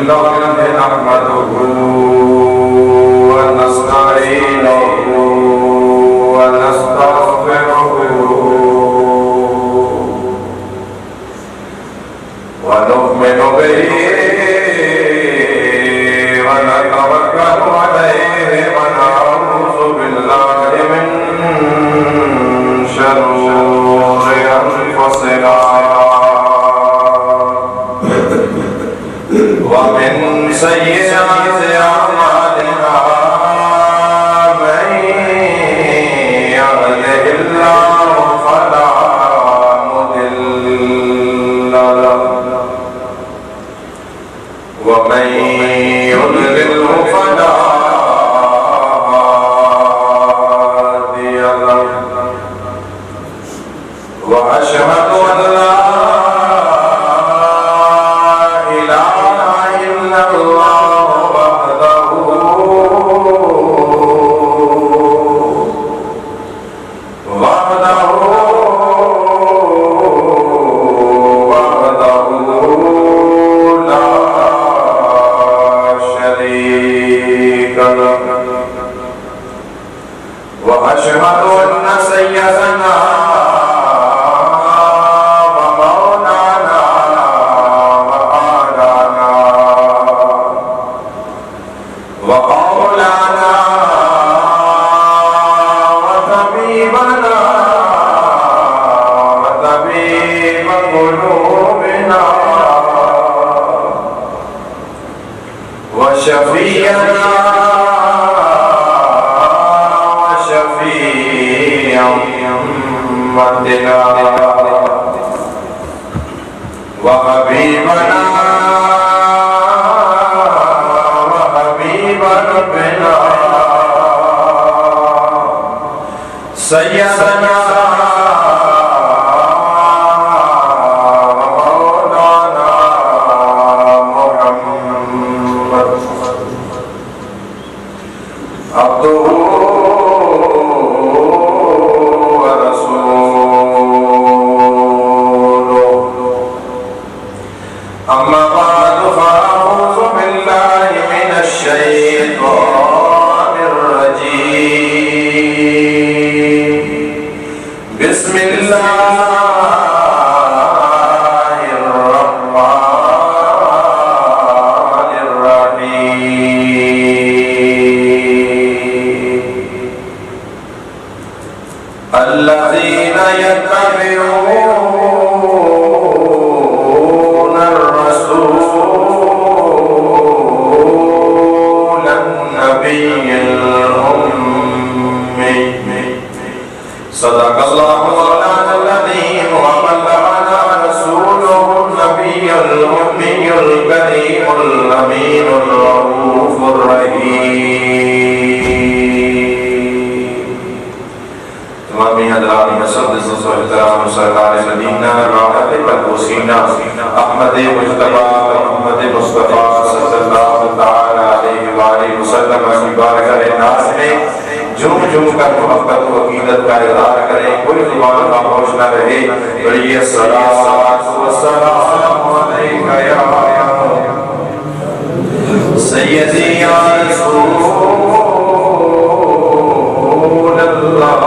لله نحمده ونستعينه ونستغفره ونؤمن به ونتوكل عليه ونعوذ بالله من شرور أنفسنا ومن سيئات أعمالنا من يهده الله فلا مضل له ومن يضلله فلا هادي له وأشهد أن لا وأشهد أن سيدنا ومولانا وآلنا وقولانا وطبيبنا وطبيب قلوبنا وشفيعنا أمتنا وحبيبنا وحبيب ربنا سيدنا ومولانا محمد عبده أما بعد فأعوذ بالله من الشيطان الرجيم بسم الله الرحمن الرحيم الذين يتبعون الرسول النبي الأمي صدق الله مولانا العظيم وبلغنا رسوله النبي الأمي الكريم الأمين الرؤوف الرحيم تمامی حضرات مسجد احترام سرکار مدینہ راحت قلبوسینہ احمد مجتبی محمد مصطفیٰ صلی اللہ تعالی علیہ وآلہ وسلم کی بارگاہ ناز میں جھوم جھوم کر محبت و عقیدت کا اظہار کریں، کوئی زبان خاموش نہ رہے۔ بڑی الصلاۃ والسلام علیک یا سیدی یا رسول اللہ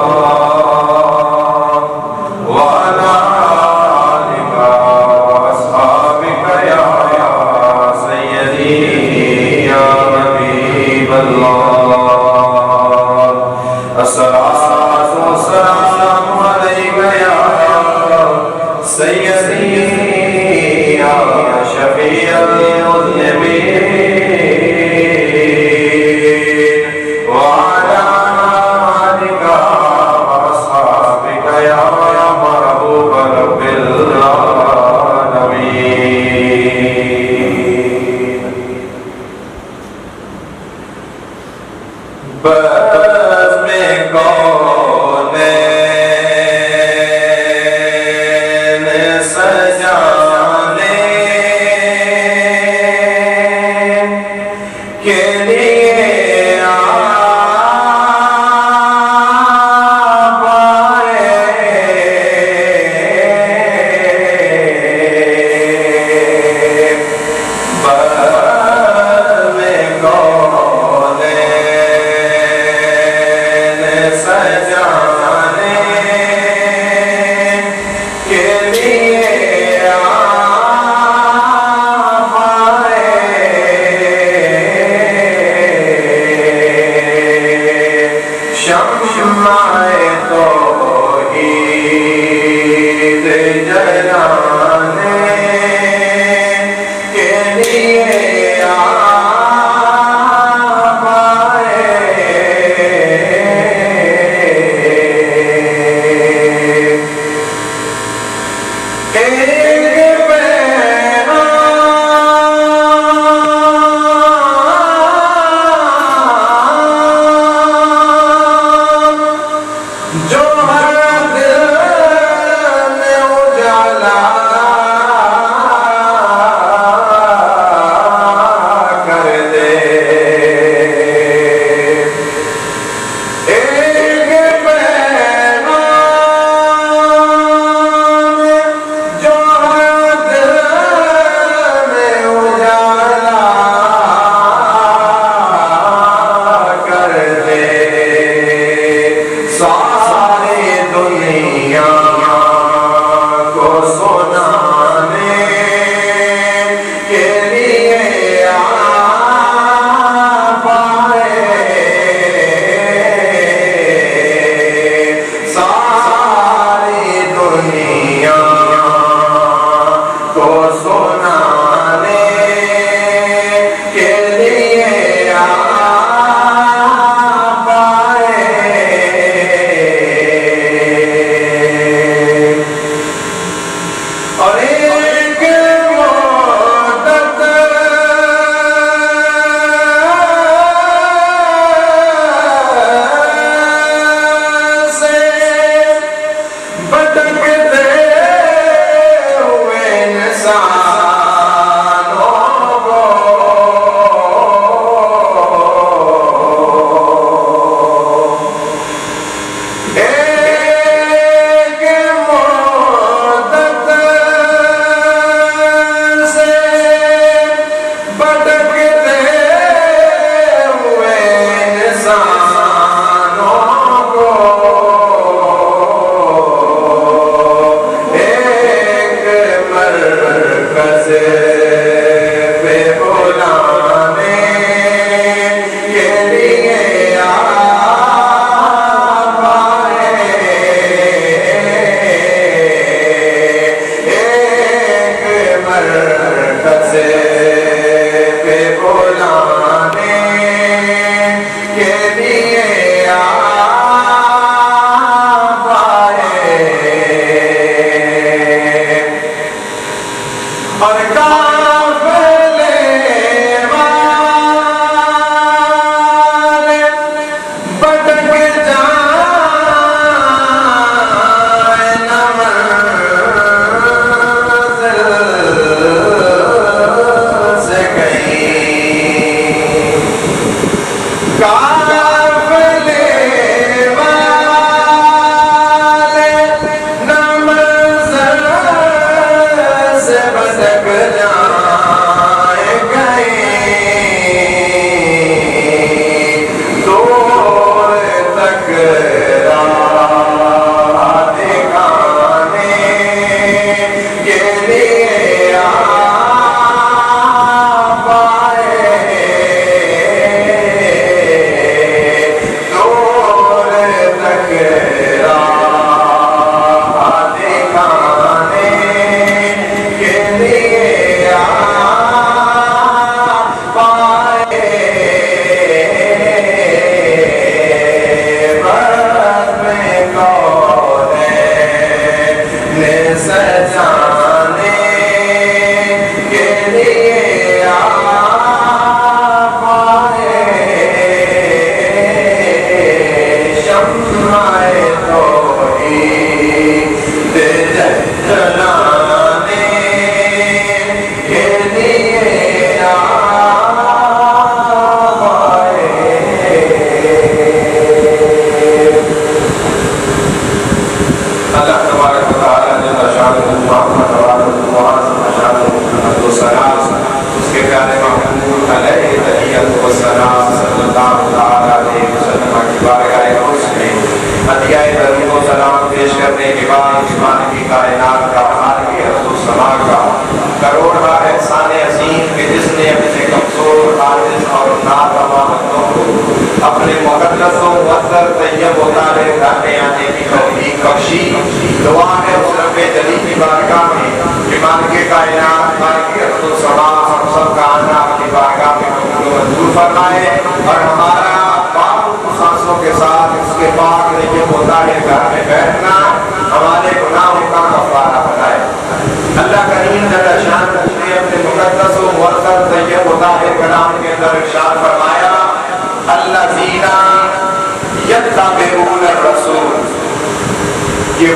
سجانے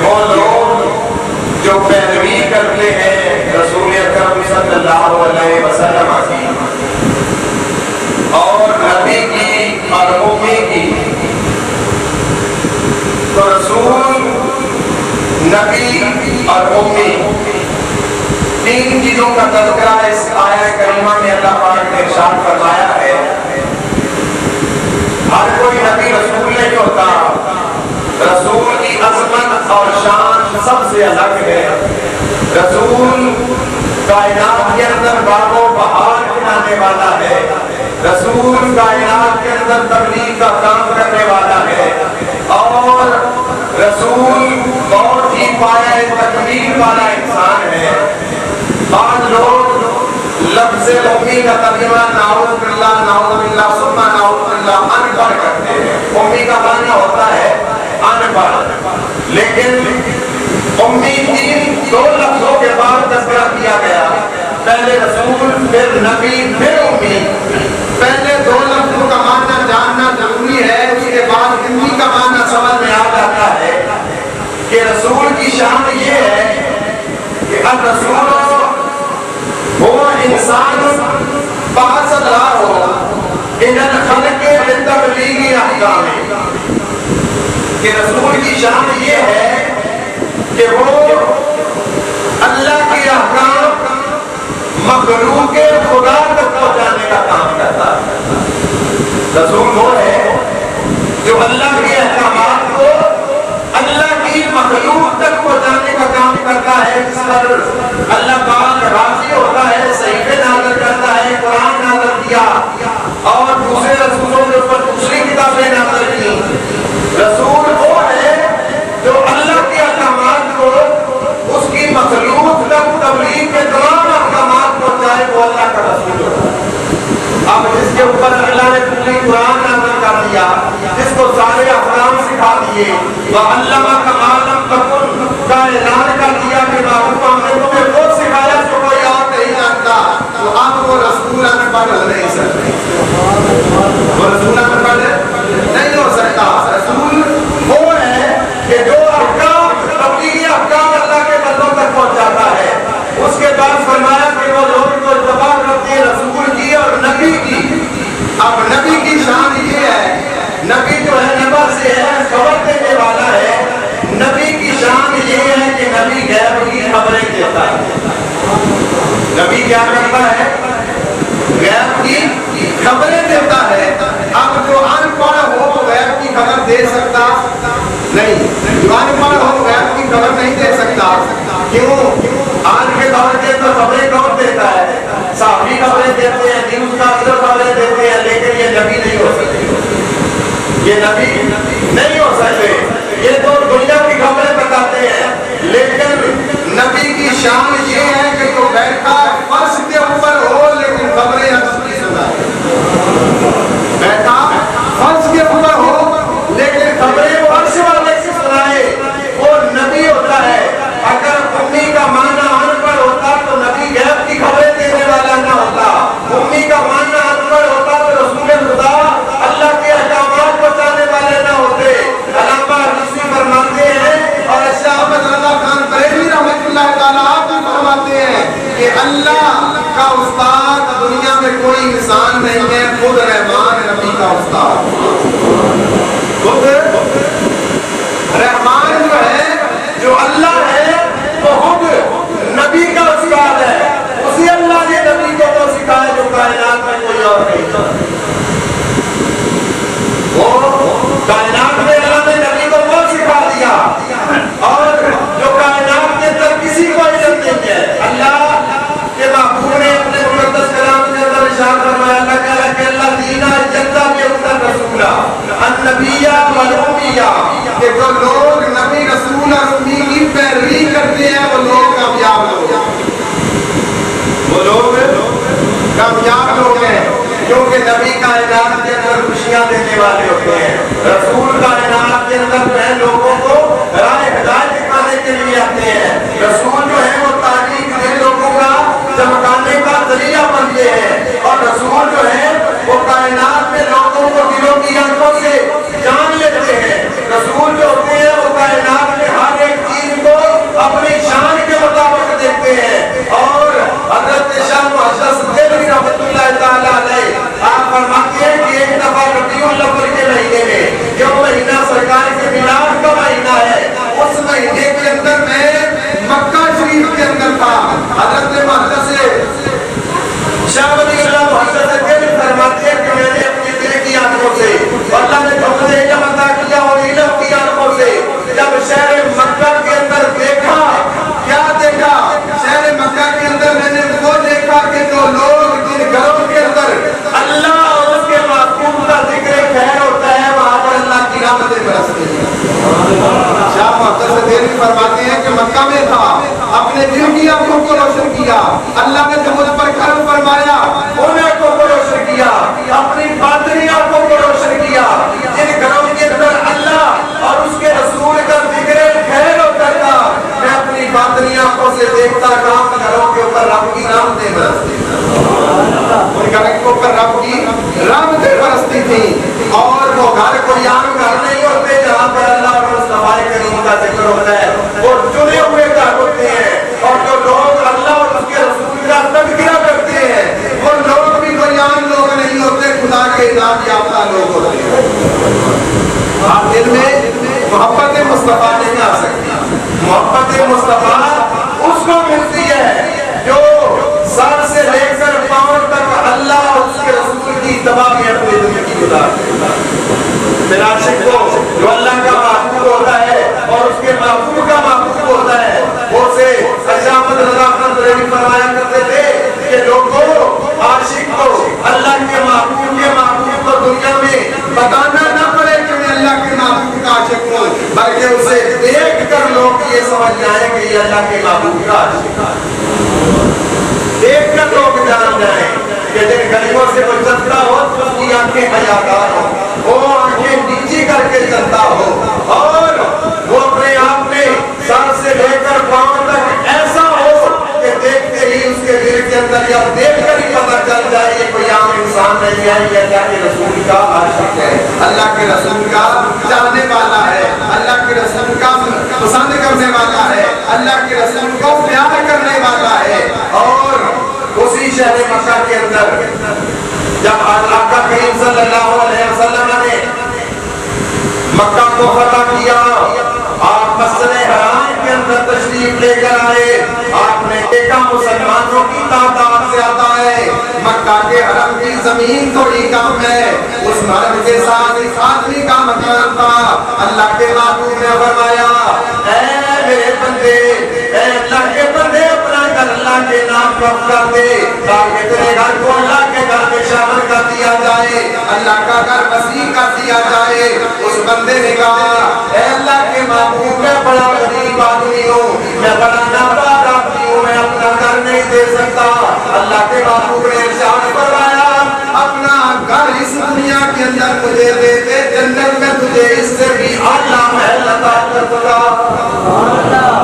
وہ لوگ جو پیروی کرتے ہیں رسول اکرم صلی اللہ علیہ وسلم کی اور نبی کی اور امی کی، تو رسول، نبی اور امی تین چیزوں کا تذکرہ اس آیت کریمہ میں اللہ پاک نے ارشاد فرمایا ہے۔ ہر کوئی نبی رسول نہیں ہوتا، رسول کی عظمت اور شان سب سے الگ ہے۔ رسول کائنات کے اندر باغ و بہار بنانے والا ہے، رسول کائنات کے اندر تبلیغ کا کام کرنے والا ہے، اور رسول بہت ہی پایہ تکمیل والا انسان ہے۔ بعض لوگ لفظ امی کا ترجمہ نعوذ باللہ نعوذ باللہ ثم نعوذ باللہ ان پڑھ کرتے ہیں۔ امی کا معنی ہوتا ہے ان پڑھ، لیکن امی دو لفظوں کے بعد تذکرہ کیا گیا، پہلے رسول پھر نبی پھر امی۔ پہلے دو لفظوں کا معنی جاننا ضروری ہے، اس کے بعد امی کا معنی سمجھ میں آ جاتا ہے کہ رسول کی شان یہ ہے کہ الرسول وہ انسان بعث اللہ ہو ان الخلق بالتبلیغ احکام، کہ رسول کی شان یہ ہے کہ وہ اللہ کے احکام مخلوق خدا تک پہنچانے کا کام کرتا ہے۔ رسول وہ ہے جو اللہ کے احکامات کو اللہ کی مخلوق تک پہنچانے کا کام کرتا ہے، جس پر اللہ پاک راضی ہوتا ہے، صحیفے نازل کرتا ہے، قرآن نازل کیا اور دوسرے رسولوں کے اوپر دوسری کتابیں نازل کی۔ رسول وہ ہے جو اللہ کے احکامات کو اس کی مخلوق تک تبلیغ کے تمام احکامات پہنچائے، وہ اللہ کا رسول ہوتا ہے۔ اب جس کے اوپر اللہ نے پوری قرآن نازل کر دیا، جس کو سارے احکام سکھا دیے، وَعَلَّمَكَ مَا لَمْ تَكُنْ کا اعلان کر دیا کہ معروف ہم نے تمہیں وہ سکھایا جو کوئی اور نہیں جانتا، تو اب وہ رسول ان پڑھ نہیں سکتے، وہ رسول ان پڑھ نہیں ہو سکتا۔ رسول وہ ہے کہ جو احکام تبلیغی احکام اللہ کے بندوں تک پہنچاتا ہے۔ اس کے بعد فرمایا کہ وہ لوگ جو اتباع کرتے ہیں رسول کی اور نبی کی۔ اب نبی کی شان یہ ہے، نبی جو ہے نبا سے ہے، خبر دینے والا ہے۔ نبی کی شان یہ ہے کہ نبی غیب کی خبریں دیتا ہے۔ نبی کیا کرتا ہے؟ غیب کی خبریں دیتا ہے۔ اب جو ان پڑھ ہو وہ غیب کی خبر دے سکتا نہیں، جو ان پڑھ ہو غیب کی خبر نہیں دے سکتا۔ کیوں؟ آج کے دور کے اندر خبریں کون دیتا ہے؟ صحافی خبریں دیتے ہیں، نیوز کاسٹر خبریں دیتے ہیں، لیکن یہ نبی نہیں ہو سکتے، یہ نبی نہیں ہو سکتے۔ یہ تو دنیا کی خبریں بتاتے ہیں، لیکن نبی کی شان یہ ہے کہ جو بیٹھا فرش کے اوپر ہو لیکن خبریں اس کی سنائے، بیٹھا فرش کے اوپر ہو لیکن خبریں وہ عرش والے کی سنائے، وہ نبی ہوتا ہے۔ اگر امی کا معنی ان پڑھ ہوتا تو نبی غیب کی خبریں دینے والا نہ ہوتا، امی کا معنی ان پڑھ ہوتا تو رسول خدا اللہ کے احکامات پہنچانے والے نہ ہوتے۔ علامہ رضوی فرماتے ہیں اور شاہ احمد رضا خان بریلوی رحمۃ اللہ تعالیٰ آپ بھی فرماتے ہیں کہ اللہ کا استاد دنیا میں کوئی انسان نہیں ہے، خود رحمان نبی کا استاد، خود رحمان جو ہے، جو اللہ ہے وہ خود نبی کا استاد ہے۔ اسی اللہ نے نبی کو وہ سکھایا جو کائنات میں کوئی اور نہیں جانتا۔ وہ کائنات میں اللہ نے نبی کو وہ سکھا دیا، اور جو کائنات کے اندر کسی کو علم نہیں ہے۔ اللہ کے محبوب نے اپنے مقدس کلام کے اندر ارشاد فرمایا، اللہ کہا کہ اللہ دینا جنتا کے اندر رسولہ النبیہ والامیہ، کہ جو لوگ نبی رسول اور امی کی پیروی کرتے ہیں وہ لوگ کامیاب لوگ ہیں، وہ لوگ کامیاب لوگ ہیں، کیونکہ نبی کائنات کے اندر خوشیاں دینے والے ہوتے ہیں، رسول کائنات کے اندر جو ہے لوگوں کو راہ ہدایت دکھانے کے لیے آتے ہیں، رسول جو ہے وہ تاریخ کے لوگوں کا چمکانے کا ذریعہ بنتے ہیں، اور رسول جو ہے وہ کائنات میں لوگوں کو دلوں کی آنکھوں سے جان لیتے ہیں۔ رسول جو ہوتے ہیں وہ کائنات میں ہر ایک چیز اپنے دل کی آنکھوں کو روشن کیا، اللہ نے جو مجھ پر کرم فرمایا ان آنکھوں کو روشن کیا، اپنی باطنی آنکھوں کو روشن کیا، جن گھروں کے اندر اللہ اور اس کے رسول کا ذکر خیر ہوتا تھا، میں اپنی باطنی آنکھوں سے دیکھتا تھا ان گھروں کے اوپر رب کی رحمتیں برستی، ان گھروں کے اوپر رب کی رحمتیں برستی تھی، اور وہ گھر کوئی عام گھر نہیں ہوتے جہاں پر اللہ اور مصطفیٰ کریم کا ذکر ہوتا ہے، وہ چنے ہوئے گھر ہوتے ہیں، اور جو لوگ اللہ اور اس کے رسول کا تذکرہ کرتے ہیں وہ لوگ بھی کوئی عام لوگ نہیں ہوتے، خدا کے انعام یافتہ لوگ ہوتے ہیں۔ آپ دل میں محبت مصطفیٰ نہیں آ سکتی، محبت مصطفیٰ اس کو ملتی ہے جو سر سے لے کر پاؤں تک اللہ اور اس کے رسول کی اتباع میں اپنی زندگی گزارتے ہیں۔ پھر عاشق کو جو اللہ کا محبوب ہوتا ہے اور اس کے محبوب کا محبوب ہوتا ہے، وہ سے احمد رضا خان بریلوی فرمایا کرتے تھے کہ لوگوں عاشق کو اللہ کے محبوب کو دنیا میں بتانا نہ پڑے کہ میں اللہ کے محبوب کا عاشق ہوں، بلکہ اسے دیکھ کر لوگ یہ سمجھ جائیں کہ یہ اللہ کے محبوب کا عاشق ہے، دیکھ کر لوگ جان جائیں کہ جن گلیوں سے وہ چلتا ہو تو اس کی آنکھیں حیادار ہو، وہ آنکھیں نیچی کر کے چلتا ہو، اور وہ اپنے آپ میں سر سے لے کر پاؤں تک ایسا ہو کہ دیکھتے ہی اس کے دل کے اندر یا دیکھ کر ہی پتہ چل جائے یہ کوئی عام انسان نہیں ہے، یہ اللہ کے رسول کا عاشق ہے، اللہ کے رسول کا چاہنے والا ہے، اللہ کے رسول کا پسند کرنے والا ہے، اللہ کے رسول کو پیار کرنے والا ہے۔ اور اسی شہر مکہ کے اندر جب آقا کریم صلی اللہ علیہ وسلم نے مکہ کو فتح کیا، آپ مسجد حرام کے اندر تشریف لے کر آئے، آپ نے دیکھا مسلمانوں کی تعداد زیادہ ہے، مکہ کے حرم کی زمین تھوڑی کم ہے، اس حرم کے ساتھ ایک آدمی کا مکان تھا، اللہ کے محبوب نے فرمایا اے میرے بندے، اے اللہ کے بندے، اپنا گھر اللہ کے نام پر کر دے تاکہ تیرے گھر کو اللہ کے گھر میں شامل کر دیا جائے، اللہ کا گھر وسیع کر دیا جائے۔ اس بندے نے کہا اے اللہ کے محبوب، میں بڑا غریب آدمی ہوں، میں بڑا ناباد آدمی ہوں، میں اپنا گھر نہیں دے سکتا۔ اللہ کے محبوب نے ارشاد فرمایا اپنا گھر اس دنیا کے اندر مجھے دے دے، جنت میں تجھے اس سے بھی اعلیٰ محل عطا کر دوں گا۔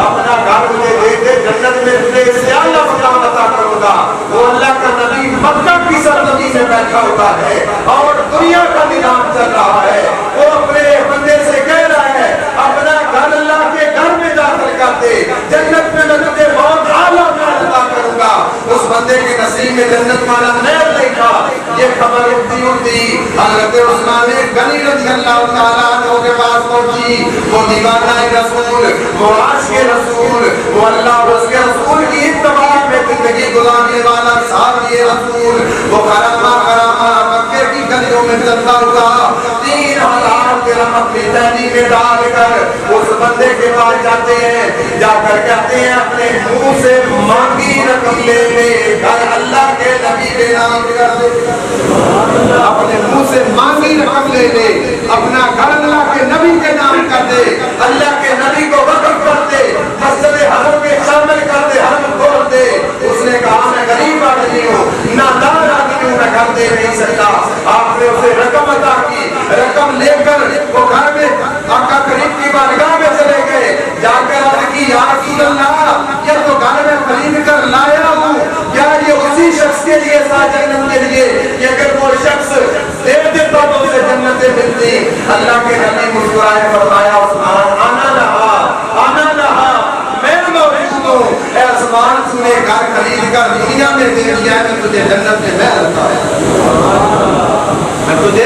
اپنا گھر مجھے دے دے، جنت میں تجھے اس سے اعلیٰ مقام عطا کروں گا۔ وہ اللہ کا نبی مکہ کی سرزمین میں بیٹھا ہوتا ہے اور دنیا کا نظام چل رہا ہے، وہ اپنے بندے سے کہہ رہا ہے اپنا گھر اللہ کے گھر میں داخل کر دے، جنت میں میں تجھے بہت اعلیٰ محل عطا کروں گا۔ اس بندے کے نصیب میں جنت والا محل نہیں تھا۔ یہ خبر اڑتی حضرت عثمان غنی رضی اللہ تعالیٰ عنہ کے پاس پہنچی، وہ دیوانہ رسول، وہ عاشق رسول، وہ اللہ اور اس کے رسول کی اتباع میں زندگی گزارنے والا صحابی رسول، وہ خرامہ مکے کی گلیوں میں چلتا ہوا 3000 درہم اپنی تھیلی میں ڈال کر اس بندے کے پاس جاتے ہیں، جا کر کہتے ہیں اپنے منہ سے مانگی رقم لے لے، گھر اللہ کے نبی کے نام کر دے، اپنے منہ سے مانگی رقم لے لے، اپنا گھر اللہ کے نبی کے نام کر دے، اللہ کے نبی کو وقف کر دے، مسجد حرم میں شامل کر دے، حرم کھول دے۔ اس نے کہا میں غریب آدمی ہوں، نادار آدمی ہوں، میں گھر دے نہیں سکتا۔ آپ نے اسے رقم عطا کی، رقم لے کر وہ گھر میں آقا کریم کی بارگاہ میں چلے گئے، جا کر عرض کی یا رسول اللہ، یہ تو گھر میں خرید کر لایا ہوں، کیا یہ اسی شخص کے لیے تھا جنت کے لیے؟ کہ اگر وہ شخص دے دیتا تو اسے جنتیں ملتی۔ اللہ کے نبی مسکرائے فرمایا عثمان آنا لہا، میں موجود ہوں، اے عثمان تو نے گھر خرید کر دنیا میں دے دیا ہے، میں تجھے جنت میں محل عطا میں تجھے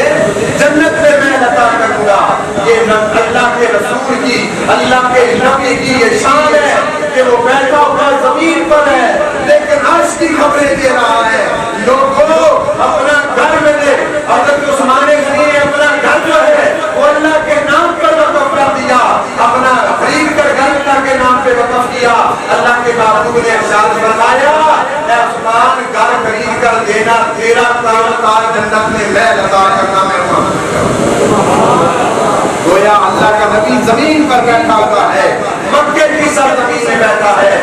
جنت میں محل عطا کروں گا۔ یہ اللہ کے رسول کی، اللہ کے نبی کی یہ شان ہے کہ وہ بیٹھا ہوا زمین پر ہے لیکن عرش کی خبریں دے رہا ہے۔ لوگوں اپنا گھر میں دے، حضرت عثمان غنی نے اپنا گھر جو ہے وہ اللہ کے نام پر وقف کر دیا، اپنا خرید کر گھر اللہ کے نام پہ وقف کیا۔ اللہ کے محبوب نے ارشاد فرمایا اے عثمان، گھر خرید کر دینا تیرا کام تھا، جنت میں محل عطا کرنا میں گویا اللہ کا نبی زمین پر بیٹھا ہوا ہے، مکے کی سرزمین میں بیٹھا ہے،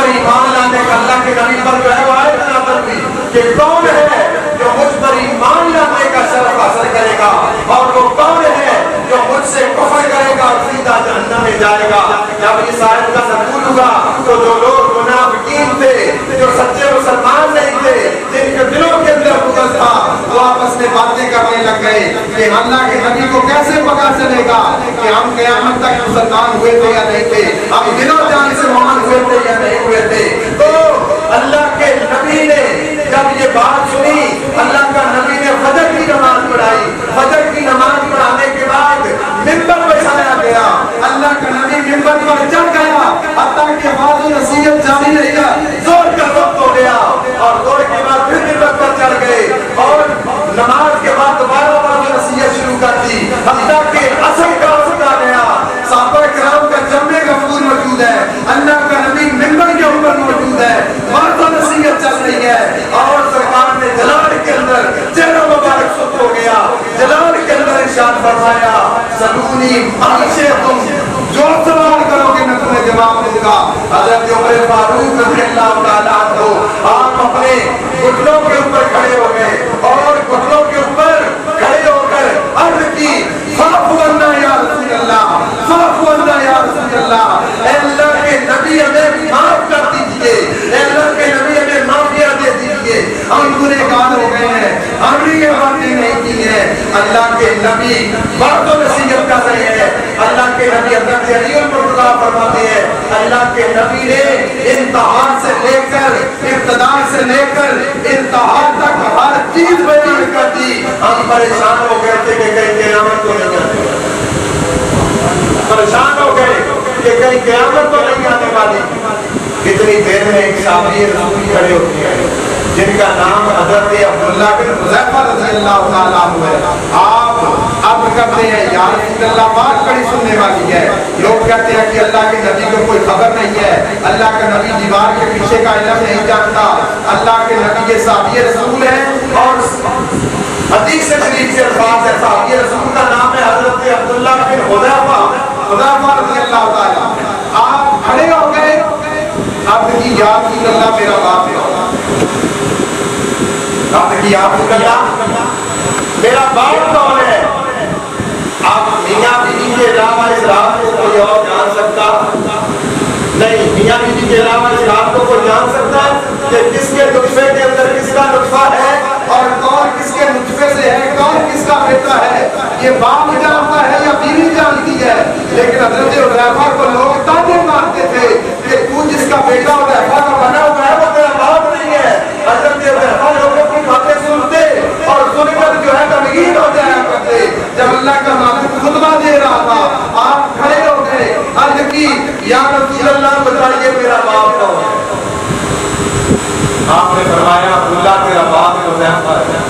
پر ایمان لانے کا اللہ کے نبی پر جو ہے وہ آیت نازل ہوئی کہ کون ہے جو مجھ پر ایمان لانے کا شرف حاصل کرے گا اور وہ کون ہے جو مجھ سے کفر کرے گا اور سیدھا جہنم میں جائے گا. جب اس آیت کا نزول ہوا تو جو لوگ منافقین تھے, جو سچے مسلمان نہیں تھے, جن کے دلوں کے اندر بغض تھا, وہ آپس میں باتیں کرنے لگ گئے کہ اللہ کے نبی کو کیسے پتا چلے گا کہ ہم قیامت تک مسلمان ہوئے تھے یا نہیں تھے, ہم دلوں جان سے مومن ہوئے تھے یا نہیں ہوئے تھے. تو اللہ کے نبی نے جب یہ بات سنی, اللہ کا نبی نے فجر کی نماز پڑھائی. فجر کی نماز پڑھانے کے بعد منبر بچھایا گیا, اللہ کا نبی منبر پر چڑھ گیا, حتیٰ کہ بعض نصیحت جاری رہی, زور کا وقت ہو گیا اور زور کے بعد پھر منبر پر چڑھ گئے اور نماز کے بعد دوبارہ بعض نصیحت شروع کر دی, حتیٰ کہ عصر کا وقت آ گیا. صحابہ کرام کا جمع غفور موجود ہے, اللہ کا نبی منبر کے اوپر موجود ہے, بعض نصیحت چل رہی ہے اور سرکار نے جلال کے اندر چہرہ مبارک سرخ ہو گیا. جلال کے اندر ارشاد فرمایا, سلونی معاشے تم جو سوال کرو گے میں تمہیں جواب دوں گا. حضرت عمر فاروق رضی اللہ تعالیٰ عنہ آپ اپنے گھٹنوں کے اوپر کھڑے ہو گئے اور گھٹنوں کے اوپر کھڑے ہو کر عرض کی, فاعفو عنا یا رسول اللہ, فاعفو عنا یا رسول اللہ, اے اللہ کے نبی ہمیں معاف کر دیجئے, اے اللہ کے نبی ہمیں معافیہ دے دیجئے, ہم گنہگار ہو گئے ہیں, ہم نے یہ باتیں نہیں کی ہیں. اللہ کے نبی بات و نصیحت کر رہے ہیں. اللہ کے نبی حضرت علی المرتضیٰ فرماتے ہیں, اللہ کے نبی نے انتہا سے لے کر ابتدا سے لے کر انتہا تک ہر چیز بیان کر دی. ہم پریشان ہو گئے تھے کہ کہیں قیامت تو نہیں آنے والی, پریشان ہو گئے کہ کہیں قیامت تو نہیں آنے والی. اتنی دیر میں ایک صحابی رسول کھڑے ہوتے ہیں جن کا نام حضرت عبداللہ بن حذیفہ رضی اللہ تعالیٰ عنہ ہے. آپ اب کرتے ہیں یا رسول اللہ, بات بڑی سننے والی ہے. لوگ کہتے ہیں کہ اللہ کے نبی کو کوئی خبر نہیں ہے, اللہ کا نبی دیوار کے پیچھے کا علم نہیں جانتا. اللہ کے نبی یہ صحابی رسول ہے اور حدیث شریف سے الفاظ ہے, صحابی رسول کا نام ہے حضرت عبداللہ بن حذیفہ رضی اللہ تعالیٰ. آپ کھڑے ہو گئے, آپ کی یا رسول اللہ میرا باپ ہے, آپ کی یا رسول اللہ میرا باپ کون ہے. آپ میاں بیوی کے علاوہ اس رات کو کوئی اور جان سکتا نہیں, میاں بیوی کے علاوہ اس رات کو کوئی جان سکتا کہ کس کے نطفے کے اندر کس کا نطفہ ہے اور کون کس کے نطفے سے ہے, کون کس کا بیٹا ہے. یہ باپ جانتا ہے یا بیوی جانتی ہے. لیکن حضرت حذیفہ کو لوگ تانے مارتے تھے کہ تو جس کا بیٹا حذیفہ کا بنا ہوا ہے وہ تیرا باپ نہیں ہے. حضرت حذیفہ لوگوں کی باتیں سنتے اور سن کر جو ہے غمگین ہو جایا کرتے. جب اللہ کا نبی خطبہ دے رہا تھا, آپ کھڑے ہو گئے, عرض کی یا رسول اللہ بتائیے میرا باپ کون ہے. آپ نے فرمایا عبداللہ تیرا باپ حذیفہ ہے.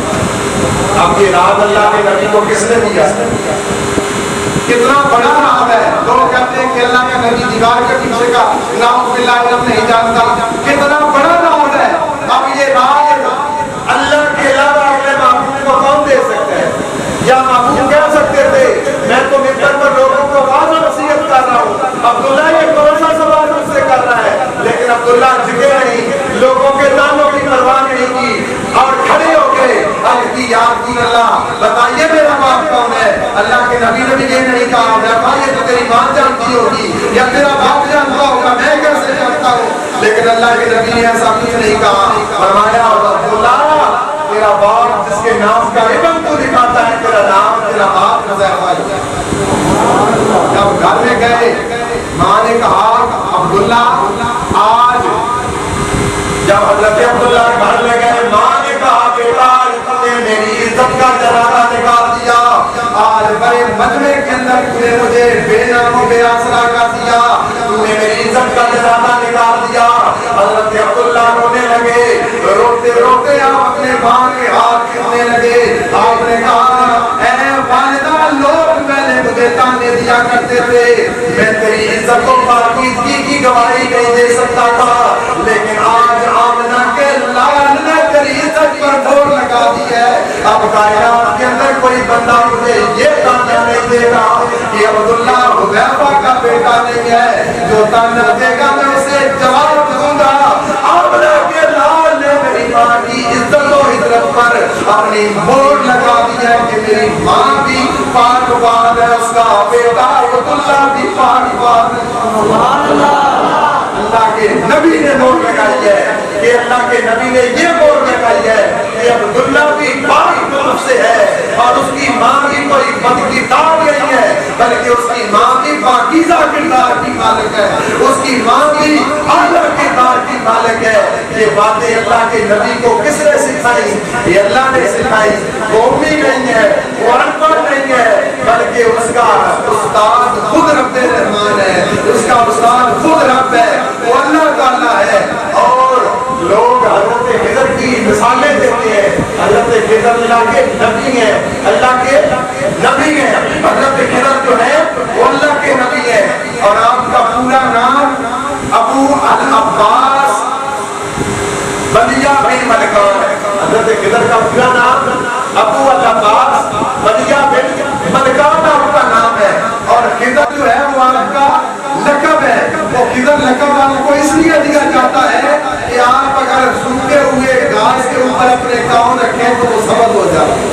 اب یہ راز اللہ کے نبی کو کس نے دیا؟ کتنا بڑا راز ہے. لوگ کہتے ہیں کہ اللہ کا نبی دیوار کے پیچھے کا نام باللہ علم نہیں جانتا. کتنا بڑا راز ہے. اب یہ راز اللہ کے علاوہ اپنے معبود کو کون دے سکتا ہے؟ یا معبود کہہ سکتے تھے میں تو ممبر پر لوگوں کو واضح و نصیحت کر رہا ہوں, عبداللہ یہ کون سا سوال مجھ سے کر رہا ہے. لیکن عبداللہ جھکے نہیں, لوگوں کے ناموں کی پرواہ نہیں کی اور کھڑے ہو گئے. اب کی یا رسول اللہ بتائیے میرا باپ کون ہے. اللہ کے نبی نے بھی یہ نہیں کہا حذیفہ یہ تو تیری ماں جانتی ہوگی یا تیرا باپ جانتا ہوگا, میں کیسے جانتا ہوں. لیکن اللہ کے نبی نے ایسا کچھ نہیں کہا. فرمایا عبداللہ تیرا باپ جس کے نام کا علم تو دکھاتا ہے, تیرا نام تیرا باپ حذیفہ ہے. جب گھر میں گئے, ماں نے کہا عبداللہ آج, جب حضرت عبداللہ گھر میں گئے, ماں نے کہا بیٹا تم نے میری عزت کا جنازہ نکال دیا, آج بڑے مجمع کے اندر تو نے مجھے بے نام و بے آسرا کر دیا, تو نے میری عزت کا جنازہ نکال دیا. حضرت عبداللہ رونے لگے, روتے روتے آپ اپنے ماں کے ہاتھ کھیلنے لگے. آپ نے کہا اے والدہ لوگ پہلے مجھے تانے دیا کرتے تھے, میں تیری عزت و پاکیزگی کی گواہی نہیں دے سکتا تھا, لیکن آج آمنہ کے لال نے تیری عزت پر ڈور لگا دی ہے. اب کائنات کے اندر کوئی بندہ مجھے یہ تانا نہیں دے گا کہ عبداللہ حذیفہ کا بیٹا نہیں ہے. جو تانا دے گا میں اسے جواب دوں گا نبی نے مور لگائی ہے کہ اللہ کے نبی نے یہ مور لگائی ہے کہ عبداللہ بھی پاک طرف سے ہے اور اس کی ماں بھی کوئی بد کردار نہیں ہے بلکہ اس کی ماں بھی پاکیزہ کردار کی مالک ہے، اس کی ماں بھی اعلیٰ کردار کی مالک ہے۔ یہ باتیں اللہ کے نبی کو کس نے سکھائی؟ یہ اللہ نے سکھائی۔ وہ بھی نہیں ہے، وہ ان پڑھ نہیں ہے، بلکہ اس کا استاد خود رب رحمان ہے، اس کا استاد خود رب ہے، وہ اللہ تعالیٰ ہے۔ اور لوگ حضرت خضر کی مثالیں دیتے ہیں، حضرت خضر اللہ کے نبی ہیں، اللہ کے نبی ہیں، حضرت خضر جو ہے وہ اللہ کے نبی ہیں۔ اور آپ کا پورا نام ابو العباس بدیہ بن ملکان ہے۔ حضرت خضر کا پورا نام ابو العباس بدیہ بن ملکان آپ کا نام ہے، اور خضر جو ہے وہ آپ کا لقب ہے۔ وہ خضر لقب آپ کو اس لیے دیا جاتا ہے کہ آپ اگر سوکھے ہوئے گھاس کے اوپر اپنے کاؤں رکھیں تو وہ سبز ہو جاتا ہے۔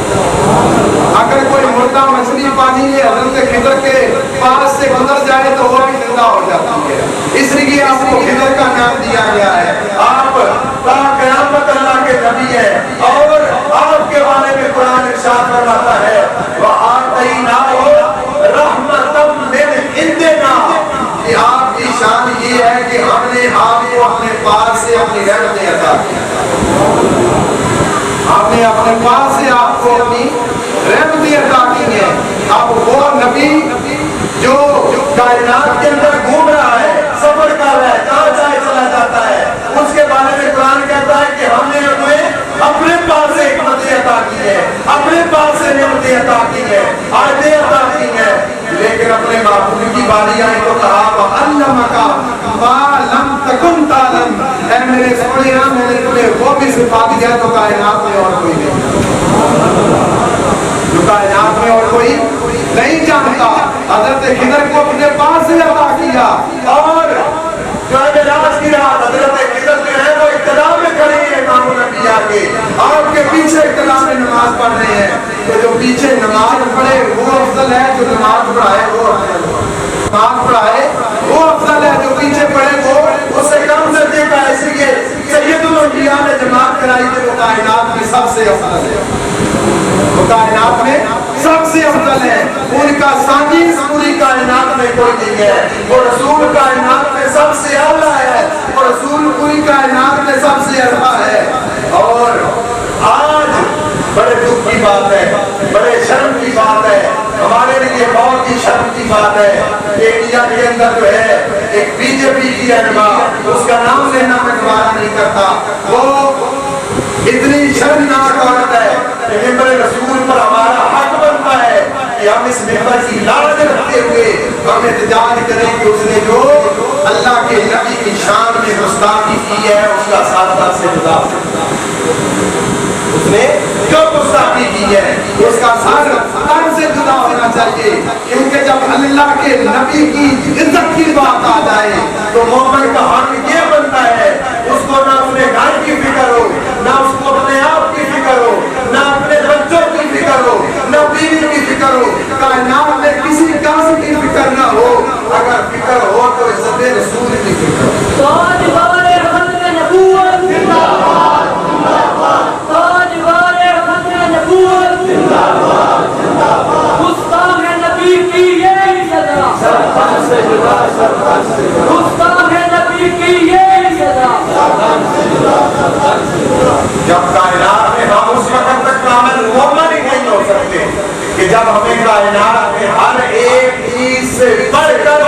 اگر کوئی مردہ مچھلی پانی میں حضرت خضر کے پاس سے گزر جائے تو وہ بھی زندہ ہو جاتی ہے، اس لیے آپ کو خضر کا نام دیا گیا ہے۔ آپ تا قیامت اللہ کے نبی ہیں، اور آپ کے بارے میں قرآن ارشاد فرماتا ہے وَآتَيْنَاهُ رَحْمَةً مِّنْ عِنْدِنَا، کہ آپ کی شان یہ ہے کہ ہم نے آپ کو اپنے پاس سے اپنی رحمتیں عطا کی، ہم نے اپنے پاس سے آپ کو اپنی رحمتیں عطا کی ہیں۔ اب وہ نبی جو کائنات کے اندر گھوم رہا ہے، سفر کر رہا ہے، جہاں چاہے چلا جاتا ہے، اس کے بارے میں قرآن کہتا ہے کہ ہم نے انہیں اپنے پاس سے حکمتیں عطا کی ہیں، اپنے پاس سے نعمتیں عطا کی ہیں، آیتیں عطا کی ہیں۔ لیکن اپنے معبود کی باری آئی تو کہا وَعَلَّمَكَ مَا لَمْ تَكُنْ تَعْلَمْ، اے میرے سونیا میں نے تمہیں وہ بھی صفات دیا تو کائنات میں اور کوئی نہیں، جو کائنات میں اور کوئی نہیں جانتا۔ حضرت خضر کو اپنے پاس سے عطا کیا، اور جو معراج کی رات حضرت خضر جو ہے وہ ابتدا میں کھڑے ہیں امام الانبیاء کے، آپ کے پیچھے ابتدا میں نماز پڑھ رہے ہیں، تو جو پیچھے نماز پڑھے وہ افضل ہے، جو نماز پڑھائے وہ افضل ہے، نماز پڑھائے وہ افضل ہے، جو پیچھے پڑھے وہ اس سے کم درجے کا ہے۔ اس لیے سید الانبیاء نے جماعت کرائی کہ وہ کائنات میں سب سے افضل ہے، وہ کائنات میں سب سے افضل ہے، ان کا ثانی پوری کائنات میں کوئی نہیں ہے، وہ رسول کائنات میں سب سے اعلیٰ ہے، وہ رسول پوری کائنات میں سب سے اعلیٰ ہے۔ اور آج بڑے دکھ کی بات ہے، بڑے شرم کی بات ہے، ہمارے لیے بہت ہی شرم کی بات ہے کہ انڈیا کے اندر جو ہے ایک بی جے پی کی رہنما، اس کا نام لینا میں دوبارہ نہیں کرتا، وہ اتنی شرمناک عورت ہے کہ ممبر رسول پر ہمارا حق بنتا ہے کہ ہم اس ممبر کی لاج رکھتے ہوئے ہم احتجاج کریں کہ اس نے جو اللہ کے نبی کی شان میں گستاخی کی ہے اس کا ساتھ سے جدا، اس نے جو گستاخی کی ہے اس کا ساتھ سے جدا ہونا چاہیے، کیونکہ جب اللہ کے نبی کی عزت کی بات آ جائے تو مومن کا حق یہ بنتا ہے اس کو نہ اپنے گھر کی فکر ہو، نہ اس کو اپنے آپ کی فکر ہو، نہ اپنے بچوں کی فکر ہو، نہ بیوی کی فکر ہو، کائنات میں کسی کام کی فکر نہ ہو، اگر فکر ہو تو عزت رسول کی فکر ہو۔ تاجدار ختم نبوت زندہ باد، تاجدار ختم نبوت زندہ باد، گستاخ نبی کی یہ سزا، سرکن سے جدا، سرکن سے جدا، گستاخ نبی کی یہ سزا، سرکن سے جدا، سرکن سے جدا۔ جب کائنات میں ہم اس وقت تک کامل مومن ہی نہیں ہو سکتے کہ جب ہمیں کائنات میں ہر ایک چیز سے بڑھ کر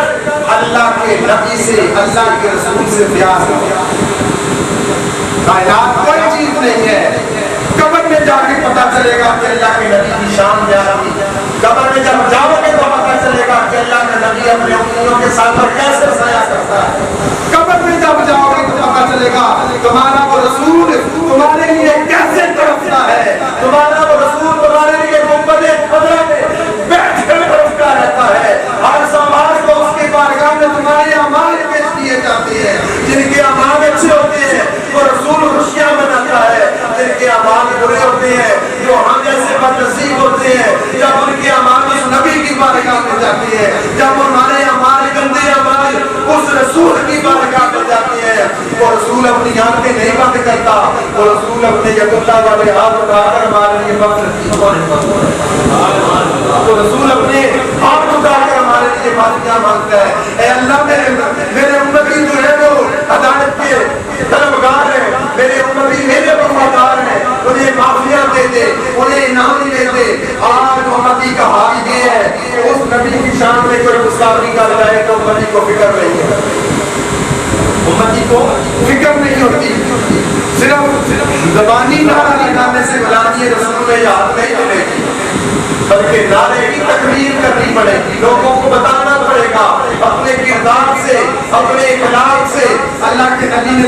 اللہ کے نبی سے، اللہ کے رسول سے پیار ہو۔ کائنات کوئی چیز نہیں ہے، قبر میں جا کے پتہ چلے گا کہ اللہ کے نبی کی شان کیا تھی، قبر میں جب جاؤ گے تو پتہ چلے گا کہ اللہ کا نبی اپنے امتیوں کے ساتھ پر کیسے سایہ کرتا ہے، قبر میں جب جاؤ گے تو پتہ چلے گا تمہارا وہ رسول تمہارے لیے کیسے تڑپتا ہے، تمہارا وہ رسول تمہارے لیے گنبد خضرا میں بیٹھ کر تڑپتا رہتا ہے، ہر سماج کو اس کی بارگاہ میں تمہارے اعمال پیش کیے جاتے ہیں، جن کے اعمال اچھے ہوتے ہیں وہ رسول خوشیاں مناتا ہے، جن کے اعمال برے ہوتے ہیں جو ہم جیسے بدنصیب ہوتے ہیں، جب ان کے اعمال اس نبی کی بارگاہ میں جاتے ہیں، جب ہمارے اعمال گندے اعمال اس رسول کی بارگاہ میں جاتے ہیں رسول اپنی آنکھیں نہیں بند کرتا، وہ رسول اپنے یداللہ والے ہاتھ اٹھا کر ہمارے لیے وہ رسول اپنے ہاتھ اٹھا کر ہمارے لیے معافیاں مانگتا ہے. اے اللہ میرے امتی جو ہے وہ ہدایت کے طلبگار ہیں، میرے امتی میرے وفادار ہیں، انہیں معافیاں دے دے، انہیں انعام دے دے. آج امتی کا حال یہ ہے کہ اس نبی کی شان میں کوئی گستاخی کر جائے تو امتی کو فکر نہیں ہے، امتی کو فکر نہیں ہوتی. صرف زبانی نعرہ لگانے سے غلامی رسول میں یاد نہیں چلے گی، بلکہ نعرے کی تکریر کرنی پڑے گی، لوگوں کو بتانا پڑے گا اپنے کردار سے، اپنے اخلاق سے. اللہ کے نبی نے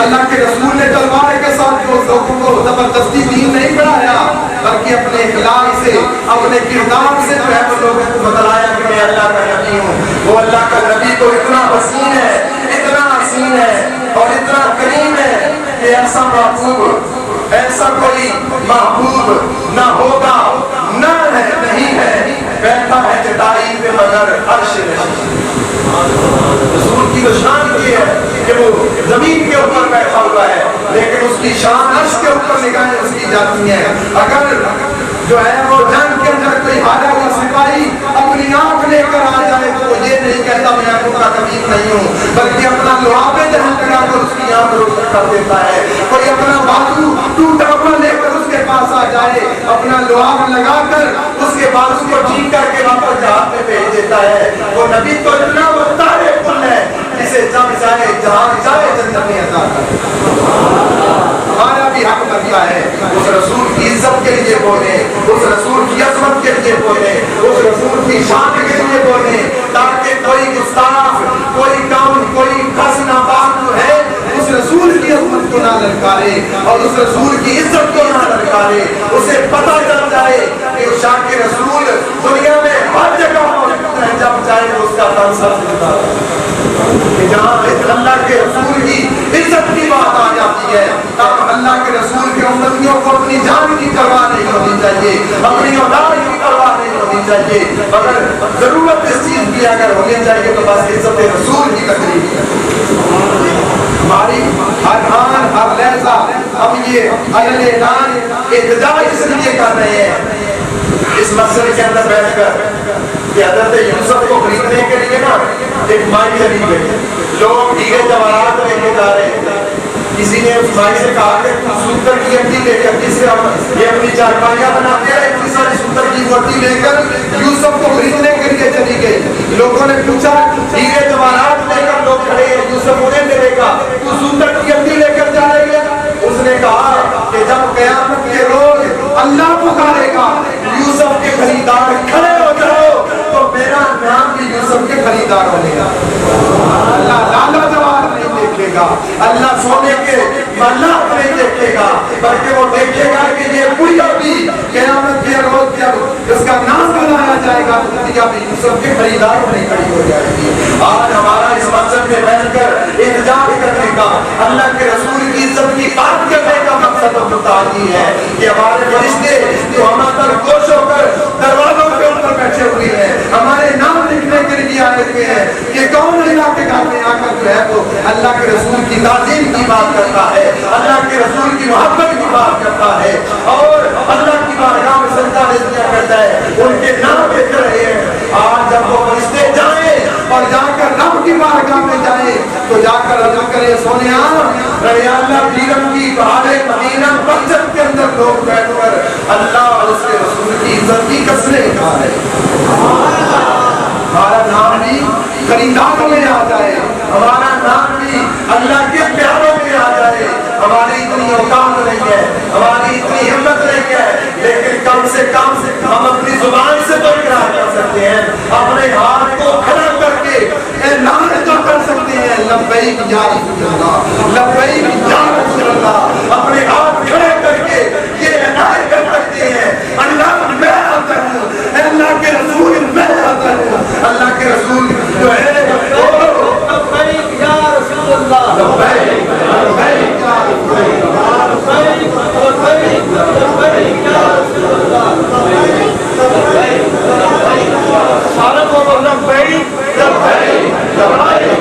اللہ کے رسول نے تلوار کے ساتھ جو لوگوں کو زبردستی دین نہیں پڑھایا، بلکہ اپنے اخلاق سے، اپنے کردار سے جو ہے وہ لوگوں کو بتلایا کہ میں اللہ کا نبی ہوں. وہ اللہ کا نبی تو اتنا حسین ہے، اتنا حسین ہے اور اتنا کریم ہے کہ ایسا محبوب، ایسا کوئی محبوب نہ ہوگا، نہ ہے، نہیں ہے، بیٹھا ہے چٹائی پہ مگر عرش نہیں. رسول کی تو شان یہ ہے کہ وہ زمین کے اوپر بیٹھا ہوا ہے، لیکن اس کی شان عرش کے اوپر نگاہیں اس کی جاتی ہیں. اگر جو ہے وہ جنگ کے اندر کوئی ہارا ہوا سپاہی اپنی آنکھ لے کر آ جائے تو وہ یہ نہیں کہتا میں آنکھوں کا کبیر نہیں ہوں، بلکہ اپنا لعاب دہن لگا کر اس کی آنکھ روشن کر دیتا ہے. کوئی اپنا بازو ٹوٹا ہوا لے کر اس کے پاس آ جائے، اپنا لعاب لگا کر اس کے بازو کو ٹھیک کر کے واپس جہاد میں بھیج دیتا ہے. وہ نبی تو اتنا مختار کل ہے جسے جب جائے جہاں جائے جنت میں عطا کرے. ہمارا بھی حق بنتا ہے اس رسول کی عزت کے لیے بولیں، اس رسول کی عظمت کے لیے بولیں، اس رسول کی شان کے لیے بولیں، تاکہ کوئی گستاخ، کوئی کم، کوئی کس ناپاک جو ہے اس رسول کی عظمت کو نہ للکارے اور اس رسول کی عزت کو نہ للکارے. اسے پتہ چل جائے کہ شان کے رسول دنیا میں ہر جگہ موجود ہے، جب چاہے اس کا تن سر جھکتا ہے. جہاں اللہ کے رسول کی عزت کی بات آ جاتی ہے، تب اللہ کے رسول کے امتیوں کو اپنی جان کی پرواہ نہیں ہونی چاہیے، اپنی اولاد کی پرواہ نہیں ہونی چاہیے، مگر ضرورت اس چیز کی اگر ہونی چاہیے تو بس عزت رسول کی تقریب ہے. ہماری ہر آن ہر لہجہ ہم یہ اعلان احتجاج اس لیے کر رہے ہیں اس مسئلے کے اندر بیٹھ کر کہ حضرت یوسف کو خریدنے کے لیے نا ایک مائی چلی گئی، لوگ ہیرے جواہرات لے کے جا رہے ہیں. کسی نے اس مائی سے کہا کہ سوتر کی ہڈی لے کر، جس سے ہم یہ اپنی چارپائیاں بناتے ہیں، اتنی ساری سوتر کی ہڈی لے کر یوسف کو خریدنے کے لیے چلی گئی. لوگوں نے پوچھا ہیرے جواہرات لے کر لوگ کھڑے ہیں، یوسف انہیں دے گا، تو سوتر کی ہڈی لے کر جا رہی ہے. اس نے کہا کہ جب قیامت کے روز اللہ پکارے گا یوسف کے خریدار کھڑے ہو جاؤ تو میرا نام بھی یوسف کے خریدار بنے گا. اللہ لالا جوار نہیں دیکھے گا، اللہ سونے کے محلات نہیں دیکھے گا، بلکہ وہ دیکھے گا کہ یہ پوریا بھی قیامت کے روز جب اس کا نام بنایا جائے گا تو پوریا بھی یوسف کے خریدار بنے کھڑی ہو جائے گی. آج ہمارا اس منظر میں بیٹھ کر احتجاج کرنے کا، اللہ کے رسول کی عزت کی بات کرنے کا مقصد اور مقصد یہ ہے کہ ہمارے فرشتے جو ہم پر خوش ہو کر دروازوں کے اوپر بیٹھے ہوئے ہیں، ہمارے نام لکھنے کے لیے آئے ہوئے ہیں کہ کون اللہ کے گھر میں آ کر جو ہے وہ اللہ کے رسول کی تعظیم کی بات کرتا ہے، اللہ کے رسول کی محبت کی بات کرتا ہے اور اللہ کی بارگاہ میں سجدہ نذریہ کرتا ہے، ان کے نام لکھ رہے ہیں. آج جب وہ فرشتے جائیں اور جا کر رب کی بارگاہ میں جائیں تو جا کر عرض کرے سونیا رہے اللہ بیرم کی بہارے مدینہ مسجد کے اندر لوگ بیٹھ کر اللہ اور اس کے رسول کی عزت کی قسمیں اٹھا رہے ہیں. ہمارا نام بھی خریداروں میں آ جائے، ہمارا نام بھی اللہ کے پیاروں میں آ جائے. ہماری اتنی اوقات نہیں ہے، ہماری اتنی ہمت نہیں ہے، لیکن کم سے کم ہم اپنی زبان سے تو اقرار کر سکتے ہیں، اپنے ہاتھ کو کھڑا کر کے اعلان تو کر سکتے ہیں لبیک یا رسول اللہ، لبیک یا رسول اللہ. اپنے ہاتھ کھڑے کر کے یہ اعلان کر سکتے ہیں اللہ میں آتا ہوں، اللہ کے رسول میں آتا ہوں. اللہ کے رسول جو ہے لبیک یا رسول اللہ، لبیک لبیک یا رسول اللہ، لبیک لبیک لبیک یا رسول اللہ، لبیک لبیک لبیک سارے بولو لبیک لبیک لبیک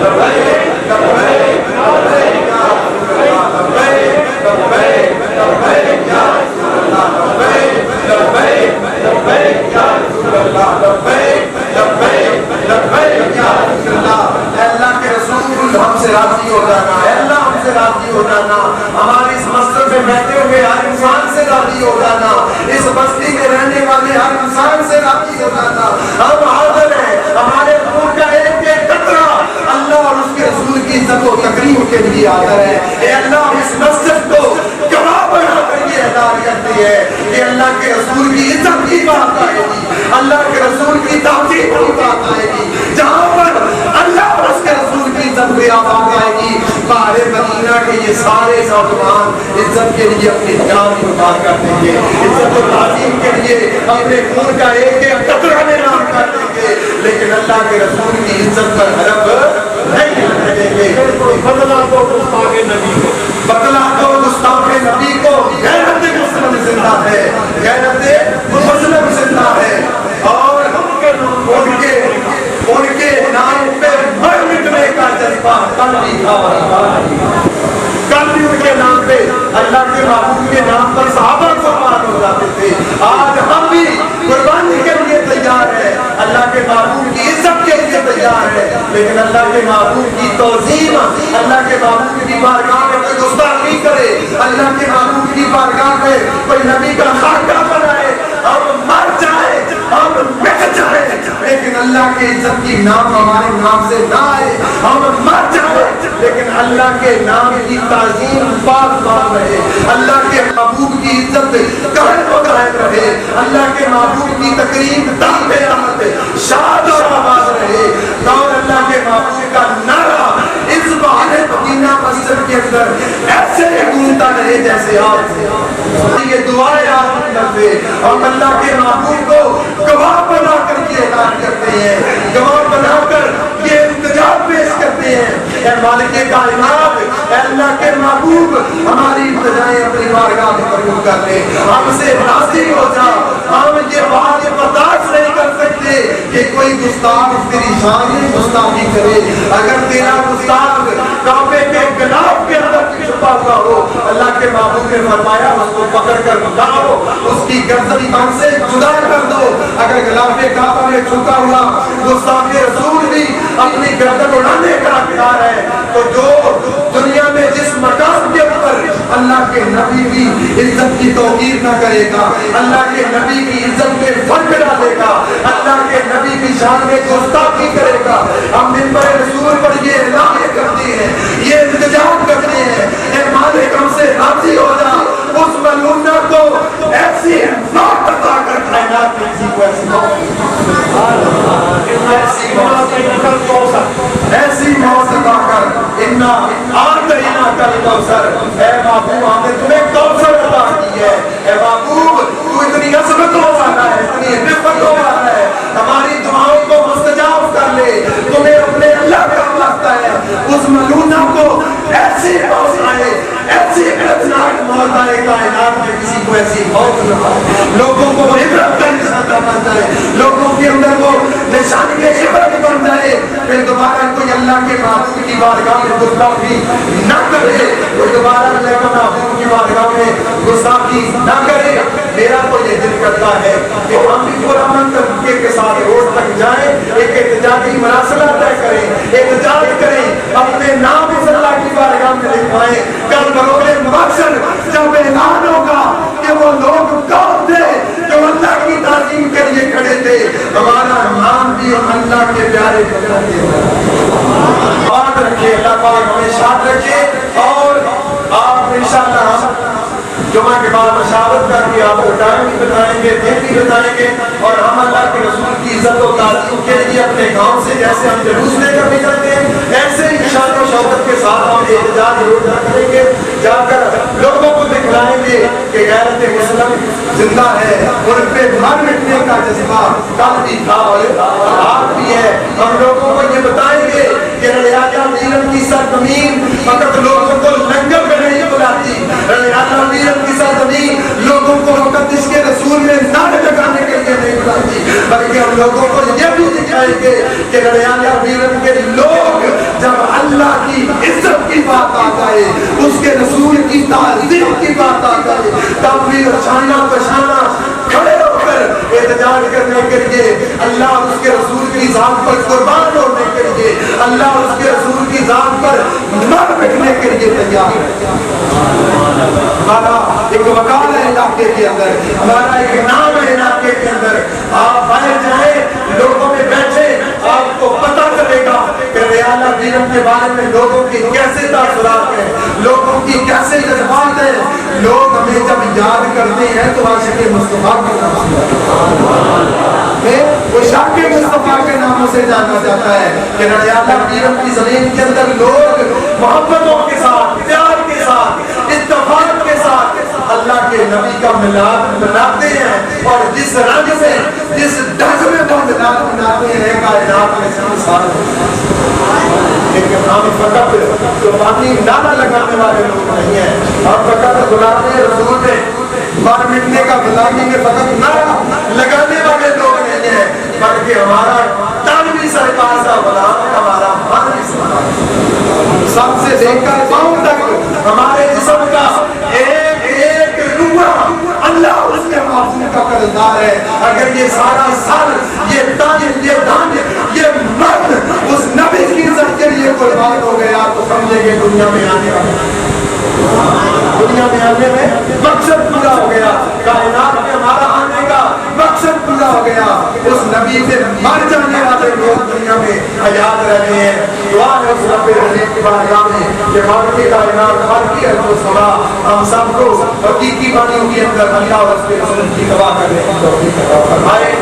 لبیک لبیک سے راضی ہو جانا، اے اللہ ہم سے راضی ہو جانا، ہماری اس مسجد میں بیٹھے ہوئے ہر انسان سے راضی ہو جانا، اس بستی میں رہنے والے ہر انسان سے راضی ہو جانا۔ ہم حاضر ہیں، ہمارے خون کا ایک ایک قطرہ اللہ اور اس کے رسول کی عزت و تکریم کے لیے حاضر ہے۔ اے اللہ اس مسجد کو گواہ بنا کر یہ اعلان کرتی ہے کہ اللہ کے رسول کی عزت کی بات آئے گی، اللہ کے رسول کی تعظیم کی بات آئے گی، جہاں پر اللہ اور اس کے رسول کی عزت کی بات آئے گی، باہر مدینہ کے یہ سارے نوجوان عزت کے لیے اپنی جان قربان کر دیں گے، عزت و تعظیم کے لیے اپنے خون کا ایک ایک قطرہ نام کر دیں گے، لیکن اللہ کے رسول کی عزت پر حرف نہیں رکھنے دیں گے۔ بدلا دو گستاخ نبی کو، بدلا دو گستاخ نبی کو، غیرت مسلم زندہ ہے، غیرت مسلم زندہ ہے، اور ان کے نام پہ مر مٹنے کا جذبہ کل بھی تھا، کل بھی ان کے نام پہ اللہ کے محبوب کے نام پر صحابہ قربان ہو جاتے تھے، آج ہم بھی قربانی کے لیے تیار ہے، اللہ کے محبوب کی عزت کے لیے تیار ہے، لیکن اللہ کے محبوب کی توظیم، اللہ کے محبوب کی بارگاہ میں کوئی گستاخی کرے، اللہ کے محبوب کی بارگاہ میں کوئی نبی کا خاکہ بنائے، ہم مر جائیں، ہم مٹ جائیں، لیکن اللہ کے عزت کی نام ہمارے نام سے نہ آئے، ہم مر جائیں لیکن اللہ کے نام کی تعظیم پاک پاک رہے، اللہ کے محبوب کی عزت قائم و دائم رہے، اللہ کے محبوب کی تکریم دام آمد شاد اور آباد رہے، اور اللہ کے محبوب کا نعرہ اس بہانے مدینہ مسجد کے اندر ایسے گونجتا رہے جیسے آپ سے۔ یہ دعائیں آپ کرتے، اور اللہ کے محبوب کو گواہ بنا کر یہ اعلان کرتے ہیں، گواہ بنا کر یہ التجا پیش کرتے ہیں، اے مالک کائنات، اے اللہ کے محبوب، ہماری التجائیں اپنی بارگاہ میں قبول کر لے، ہم سے راضی ہو جا، ہم یہ بات برداشت نہیں کر سکتے کہ کوئی گستاخ تیری شان میں گستاخی کرے، اگر تیرا گستاخ کعبے کے گلاف کے اندر چھپا ہوا ہو، اللہ کے محبوب نے فرمایا اس کو پکڑ کر اٹھاؤ، اس کی گردن تن سے جدا کر دو، اگر غلاف کعبہ میں چھپا ہوا گستاخ رسول بھی اپنی گردن اڑانے کا اختیار ہے، تو جو دنیا میں جس مقام کے اوپر اللہ کے نبی کی عزت کی توقیر نہ کرے گا، اللہ کے نبی کی عزت میں فرق ڈالے گا، اللہ کے نبی کی شان میں گستاخی کرے گا، ہم منبر رسول پر یہ اعلان کرتے ہیں، یہ التجا کرتے ہیں، اے مالک ہم سے راضی ہو جا، اس ملونہ کو ایسی موت عطا کر، کائنات میں کسی کو ایسی ایسی موت عطا کر، انا آتینا کل کوثر، اے محبوب ہم نے تمہیں کوثر عطا کی ہے، اے محبوب تو اتنی عظمتوں والا ہے، اتنی رفعتوں والا ہے، ہماری دعاؤں کو مستجاب کر لے، تمہیں اپنے اللہ کا واسطہ ہے، اس ملونہ کو ایسی موت آئے، ایسی خطرناک موت آئے، کائنات میں کسی کو ایسی موت نہ آئے، لوگوں کو عبرت کا نشانہ بن جائے، لوگوں کے اندر وہ نشانی عبرت بن جائے، پھر دوبارہ کوئی اللہ کے محبوب کی بارگاہ میں گستاخی نہ کرے، کوئی دوبارہ اللہ کے محبوب کی بارگاہ میں گستاخی نہ کرے۔ میرا تو یہ دل کرتا ہے کہ ہم بھی پرامن طریقے کے ساتھ روز تک جائیں، ایک احتجاجی مراسلہ طے کریں، احتجاج کریں، اپنے نام اس اللہ کی بارگاہ میں لکھوائیں، کل بروز محشر جب اعلان ہوگا کہ وہ لوگ کون تھے جو اللہ کی تعظیم کے لیے کھڑے تھے، ہمارا نام بھی اللہ کے پیارے بناتے ہیں۔ بات رکھے، اللہ پاک ہمیں شاد رکھے، اور آپ انشاءاللہ جمعہ کے بعد مشاورت کر کے آپ کو ٹائم بھی بتائیں گے، دن بھی بتائیں گے، اور ہم اللہ کے رسول کی عزت و تعظیم کے لیے اپنے گاؤں سے جیسے ہم جلوس لے کر نکلتے ہیں، ایسے ہی شان و شوکت کے ساتھ ہم احتجاج روز کریں گے، جا کر لوگوں کو دکھلائیں گے کہ غیرت مسلم زندہ ہے، ان پہ مر مٹنے کا جذبہ کل بھی تھا اور آج بھی ہے۔ ہم لوگوں کو یہ بتائیں گے کہ رعایا میرن کی سرزمین فقط لوگوں کو لنگر میں نہیں بلاتی، رعایا میرن کی سرزمین لوگوں کو فقط اس کے رسول میں نعرے لگانے کے لیے نہیں بلاتی، بلکہ ہم لوگوں کو یہ بھی دکھائیں گے کہ رعایا میرن کے لوگ جب اللہ کی عزت کی بات آ جائے، اس کے رسول کی تعظیم کی بات آ جائے، تب بھی شانہ بشانہ کھڑے ہو کر پر احتجاج کرنے کے لیے, اللہ اور اس کے رسول کی ذات پر قربان ہونے کے لیے, اللہ اور اس کے رسول کی ذات پر مر مٹنے کے لیے تیار ہے. ہمارا ایک وقار ہے علاقے کے اندر, ہمارا ایک نام ہے علاقے کے اندر. آپ باہر جائیں, لوگوں میں بیٹھے, آپ کو پتہ چلے گا کہ ریالہ بیرم کے بارے میں لوگوں کی کیسے تاثرات ہیں, لوگوں کی کیسے جذبات ہیں. لوگ ہمیں جب یاد کرتے ہیں تو عاشق مصطفیٰ کے نام سے, وہ شاق مصطفیٰ کے ناموں سے جانا جاتا ہے کہ ریالہ بیرم کی زمین کے اندر لوگ محبتوں کے ساتھ, پیار کے ساتھ, اتفاق کے ساتھ اللہ کے نبی کا میلاد مناتے ہیں. اور جس رنگ میں, جس ڈھنگ میں وہ میلاد مناتے ہیں, کائنات میں سب ساتھ. لیکن ہم فقط زبانی نعرہ لگانے والے لوگ نہیں ہیں, ہم فقط غلام رسول میں مر مٹنے کا غلامی میں فقط نعرہ لگانے والے لوگ نہیں ہیں, بلکہ ہمارا تن بھی سرکار کا غلام ہے, ہمارا من بھی سرکار کا, سب سے لے کر پاؤں تک ہمارے جسم کا ایک ایک روح اللہ اس کے معصوم کا قرضدار ہے. اگر یہ سارا سر, یہ تن, یہ دھن, یہ من اس نبی کی عزت کے لیے قربان ہو گیا تو سمجھے کہ دنیا میں آنے میں مقصد پورا ہو گیا, کائنات میں ہمارا آنے کا مقصد پورا ہو گیا. اس نبی سے مر جانے والے لوگ دنیا میں حیات رہے ہیں. دعا ہے اس رب رحیم کی بارگاہ میں کہ مالک کائنات, خالق ارض و سما, ہم سب کو حقیقی معنیوں کے اندر اللہ اور اس کے رسول کی گواہ کرنے کی توفیق عطا فرمائے.